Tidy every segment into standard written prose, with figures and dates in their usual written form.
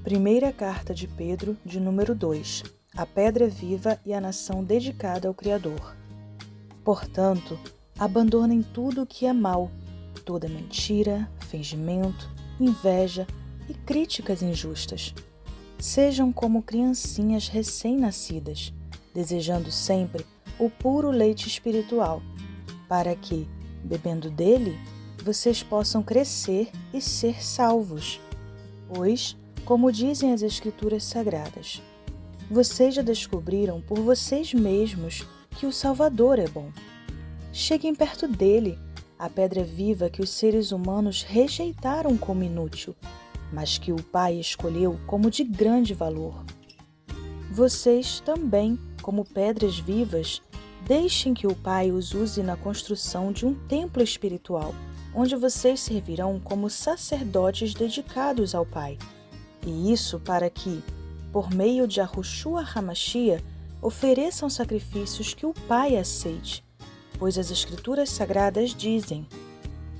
Primeira carta de Pedro, de número 2. A pedra viva e a nação dedicada ao Criador. Portanto, abandonem tudo o que é mal, toda mentira, fingimento, inveja e críticas injustas. Sejam como criancinhas recém-nascidas, desejando sempre o puro leite espiritual, para que, bebendo dele, vocês possam crescer e ser salvos. Pois, como dizem as Escrituras Sagradas, vocês já descobriram por vocês mesmos que o Salvador é bom. Cheguem perto dele, a pedra viva que os seres humanos rejeitaram como inútil, mas que o Pai escolheu como de grande valor. Vocês também, como pedras vivas, deixem que o Pai os use na construção de um templo espiritual, onde vocês servirão como sacerdotes dedicados ao Pai. E isso para que, por meio de Yahushua HaMashiach, ofereçam sacrifícios que o Pai aceite, pois as Escrituras Sagradas dizem: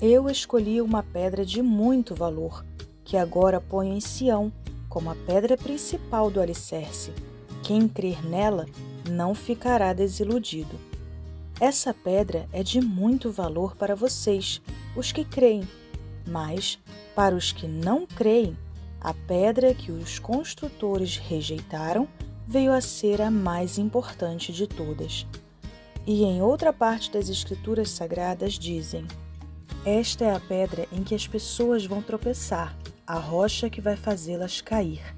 Eu escolhi uma pedra de muito valor, que agora ponho em Sião, como a pedra principal do alicerce. Quem crer nela não ficará desiludido. Essa pedra é de muito valor para vocês, os que creem, mas, para os que não creem, a pedra que os construtores rejeitaram veio a ser a mais importante de todas. E em outra parte das Escrituras Sagradas dizem: Esta é a pedra em que as pessoas vão tropeçar, a rocha que vai fazê-las cair.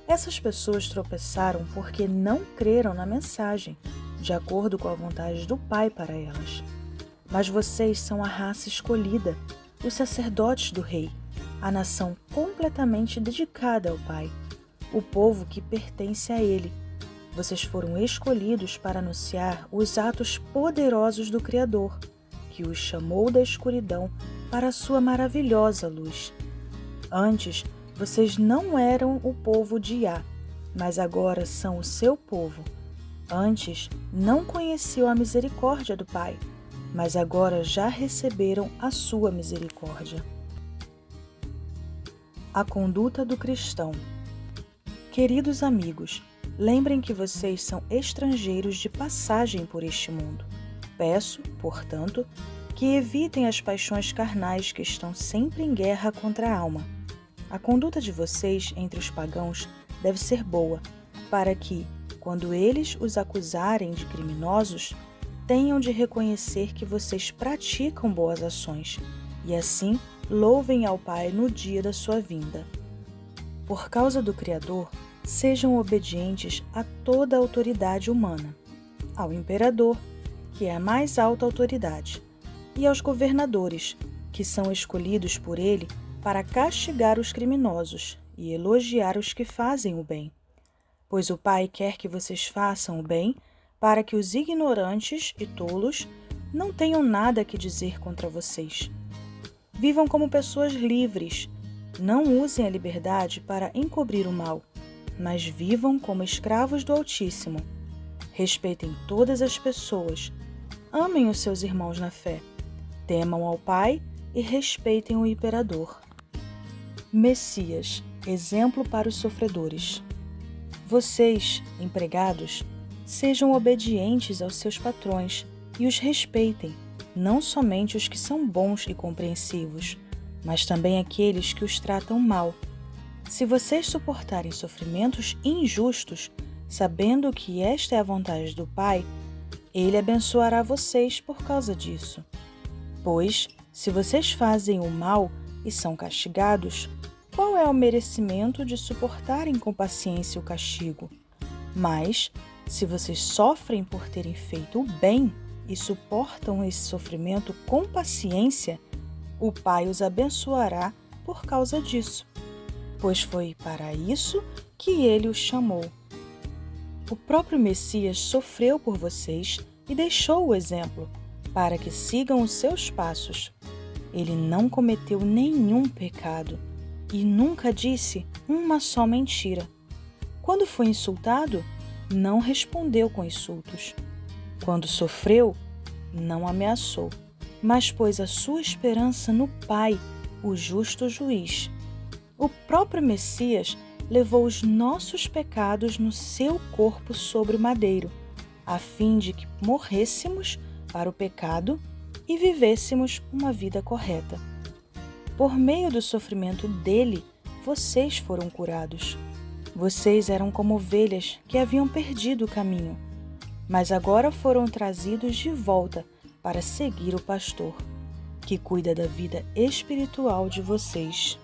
Essas pessoas tropeçaram porque não creram na mensagem, de acordo com a vontade do Pai para elas. Mas vocês são a raça escolhida, os sacerdotes do Rei, a nação completamente dedicada ao Pai, o povo que pertence a Ele. Vocês foram escolhidos para anunciar os atos poderosos do Criador, que os chamou da escuridão para a sua maravilhosa luz. Antes, vocês não eram o povo de Yah, mas agora são o seu povo. Antes, não conheciam a misericórdia do Pai, mas agora já receberam a sua misericórdia. A conduta do cristão. Queridos amigos, lembrem que vocês são estrangeiros de passagem por este mundo. Peço, portanto, que evitem as paixões carnais que estão sempre em guerra contra a alma. A conduta de vocês entre os pagãos deve ser boa, para que, quando eles os acusarem de criminosos, tenham de reconhecer que vocês praticam boas ações, e assim louvem ao Pai no dia da sua vinda. Por causa do Criador, sejam obedientes a toda a autoridade humana, ao imperador, que é a mais alta autoridade, e aos governadores, que são escolhidos por ele para castigar os criminosos e elogiar os que fazem o bem. Pois o Pai quer que vocês façam o bem, para que os ignorantes e tolos não tenham nada que dizer contra vocês. Vivam como pessoas livres, não usem a liberdade para encobrir o mal, mas vivam como escravos do Altíssimo. Respeitem todas as pessoas, amem os seus irmãos na fé, temam ao Pai e respeitem o imperador. Messias, exemplo para os sofredores. Vocês, empregados, sejam obedientes aos seus patrões e os respeitem, não somente os que são bons e compreensivos, mas também aqueles que os tratam mal. Se vocês suportarem sofrimentos injustos, sabendo que esta é a vontade do Pai, Ele abençoará vocês por causa disso. Pois, se vocês fazem o mal e são castigados, qual é o merecimento de suportarem com paciência o castigo? Mas, se vocês sofrem por terem feito o bem e suportam esse sofrimento com paciência, o Pai os abençoará por causa disso, pois foi para isso que Ele os chamou. O próprio Messias sofreu por vocês e deixou o exemplo, para que sigam os seus passos. Ele não cometeu nenhum pecado e nunca disse uma só mentira. Quando foi insultado, não respondeu com insultos. Quando sofreu, não ameaçou, mas pôs a sua esperança no Pai, o justo juiz. O próprio Messias levou os nossos pecados no seu corpo sobre o madeiro, a fim de que morrêssemos para o pecado e vivêssemos uma vida correta. Por meio do sofrimento dele, vocês foram curados. Vocês eram como ovelhas que haviam perdido o caminho, mas agora foram trazidos de volta para seguir o pastor, que cuida da vida espiritual de vocês.